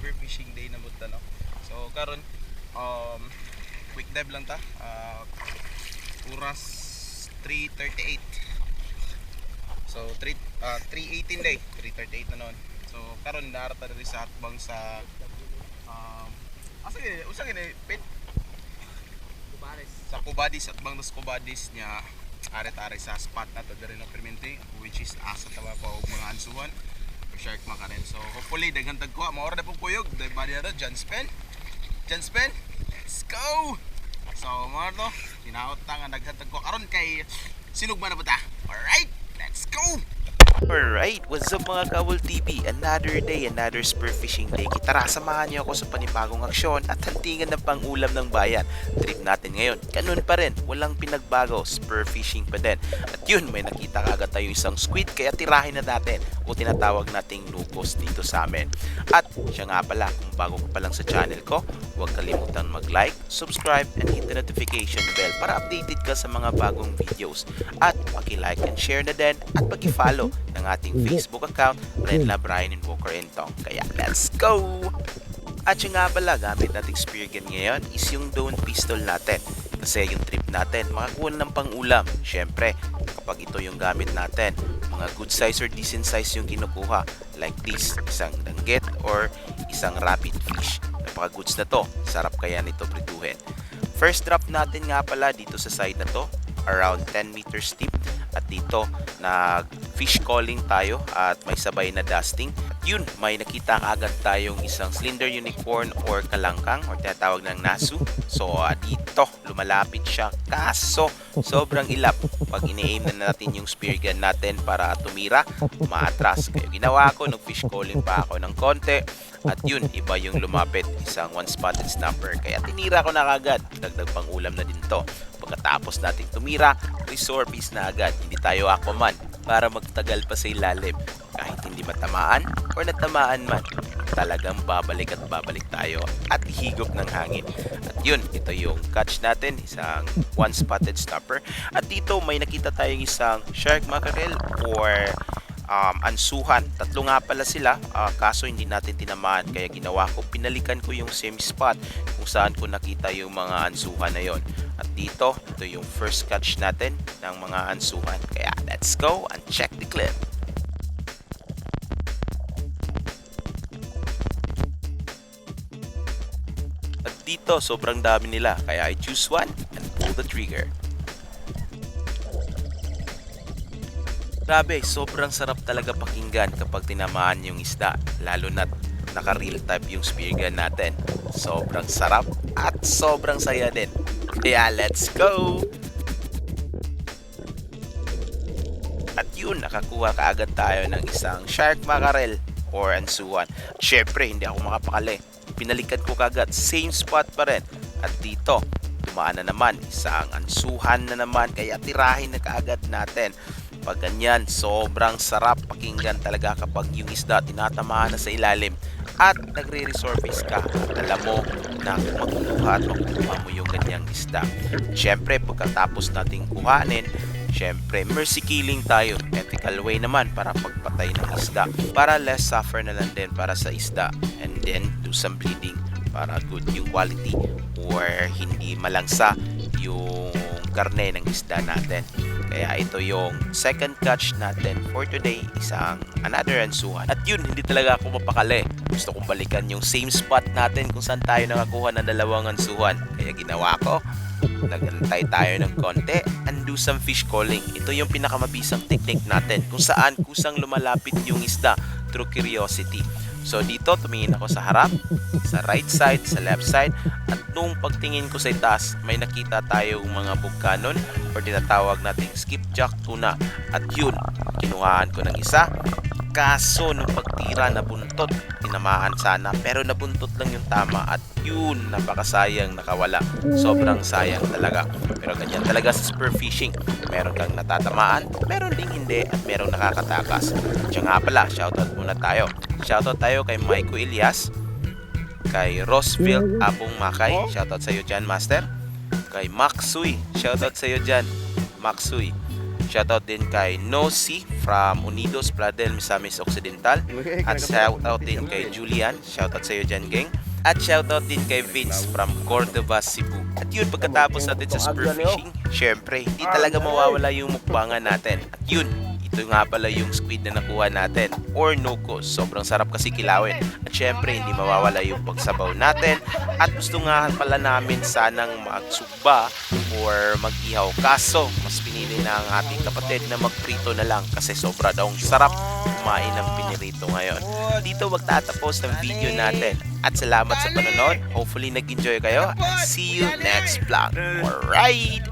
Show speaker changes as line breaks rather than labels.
spear fishing day na mud no. So karon quick dive lang ta. Oras 3:38. So 3:18 day, 3:38 na noon. So karon narata diri sa hatbang sa asa gini, usa gini pit
Kubares.
sa Cubadis at bang dos Cubadis nya are-are sa spot na to diri na permente, which is asa tawa pa og mga ansuhan o shark mackerel. So hopefully daghan tagkuha maora na pong kuyog dahil bali na to John Spen, let's go. So mga to tinaot ta nga daghan tagkuha karon kay sinugma na ba ta. Alright, let's go.
Alright, what's up mga Kawol TV? Another day, another spear fishing day. Tara, samahan niyo ako sa panibagong aksyon at hantingan ng pangulam ng bayan. Trip natin ngayon, ganun pa rin, walang pinagbago, spear fishing pa din. At yun, may nakita kagad tayo isang squid kaya tirahin na natin o tinatawag nating nukos dito sa amin. At siya nga pala, kung bago ka pa lang sa channel ko, huwag kalimutan mag-like, subscribe, and hit the notification bell para updated ka sa mga bagong videos. At paki-like and share na din at paki-follow ng ating Facebook account, Renla Brian Invoker Entong. Kaya let's go! At yung nga pala, gamit nating spear gun ngayon is yung Dawn pistol natin. Kasi yung trip natin, makakuha ng pang-ulam. Syempre, kapag ito yung gamit natin, mga good size or decent size yung kinukuha. Like this, isang danggit or isang rapid fish. Napaka-goods na to. Sarap kaya nito prituhin. First drop natin nga pala dito sa side na to, around 10 meters deep. At dito, nag-fish calling tayo at may sabay na dusting. At yun, may nakita agad tayong isang slender unicorn or kalangkang or tinatawag ng nasu. So, dito, lumalapit siya. Kaso, sobrang ilap. Pag ini-aim na natin yung spear gun natin para tumira, umaatras. Kaya ginawa ko, nag-fish calling pa ako ng konti. At yun, iba yung lumapit, isang one-spotted snapper. Kaya tinira ko na kagad. Dagdag pang ulam na din to. Pagkatapos nating tumira, resorbis na agad. Hindi tayo Aquaman para magtagal pa sa ilalim. Kahit hindi matamaan or natamaan man, talagang babalik at babalik tayo at higop ng hangin. At yun, ito yung catch natin, isang one-spotted snapper. At dito may nakita tayong isang shark mackerel or ansuhan. Tatlo nga pala sila, kaso hindi natin tinamaan. Kaya ginawa ko, pinalikan ko yung same spot kung saan ko nakita yung mga ansuhan na yon. At dito, ito yung first catch natin ng mga ansuhan. Kaya let's go and check the clip. At dito, sobrang dami nila. Kaya I choose one and pull the trigger. Grabe, sobrang sarap talaga pakinggan kapag tinamaan yung isda, lalo na naka-real type yung spear gun natin. Sobrang sarap at sobrang saya din. Kaya let's go! At yun, nakakuha kaagad tayo ng isang shark mackerel or ansuhan. Syempre, hindi ako makapakali. Pinalikan ko kaagad, same spot pa rin. At dito, dumaan na naman, isang ansuhan na naman, kaya tirahin na kaagad natin. Pag ganyan, sobrang sarap pakinggan talaga kapag yung isda tinatamaan na sa ilalim at nagre-resurface ka. Alam mo na magkukuha at makukuha mo yung ganyang isda. Siyempre, pagkatapos nating kuhanin, siyempre, mercy killing tayo. Ethical way naman para pagpatay ng isda. Para less suffer na lang din para sa isda. And then, do some bleeding para good yung quality or hindi malangsa yung karne ng isda natin. Kaya ito yung second catch natin for today, isang another ansuhan. At yun, hindi talaga ako mapakali. Gusto kong balikan yung same spot natin kung saan tayo nakakuha ng dalawang ansuhan. Kaya ginawa ko, nagantay tayo ng konti and do some fish calling. Ito yung pinakamabisang technique natin kung saan kusang lumalapit yung isda through curiosity. So dito, tumingin ako sa harap, sa right side, sa left side. At nung pagtingin ko sa itaas, may nakita tayong mga bugkanon or tinatawag nating skipjack tuna. At yun, kinuhaan ko ng isa. Kaso nung pagtira nabuntot, tinamaan sana pero nabuntot lang yung tama at yun, napakasayang nakawala. Sobrang sayang talaga. Pero ganyan talaga sa spear fishing. Meron kang natatamaan, meron ding hindi at merong nakakatakas. Diyan nga pala, shoutout muna tayo. Shoutout tayo kay Maiko Elias, kay Rosfield Abong Makay, shoutout sa iyo dyan Master. Kay Maxuy, shoutout sa iyo dyan Maxuy. Shoutout din kay Nosy from Unidos, Playa del Misamis Occidental. At shoutout din kay Julian. Shoutout sa iyo dyan, gang. At shoutout din kay Vince from Cordova, Cebu. At yun, pagkatapos natin sa spearfishing, syempre, hindi talaga mawawala yung mukbangan natin. At yun, ito nga pala yung squid na nakuha natin, or nukos. Sobrang sarap kasi kilawin. At syempre, hindi mawawala yung pagsabaw natin. At gusto nga pala namin sanang magsugba or mag-ihaw. Kaso, mas pinili na ang ating kapatid na magprito na lang kasi sobra daw sarap kumain ng pinirito ngayon. Dito magtatapos ng video natin. At salamat sa panonood. Hopefully nag-enjoy kayo. And see you next vlog. Alright!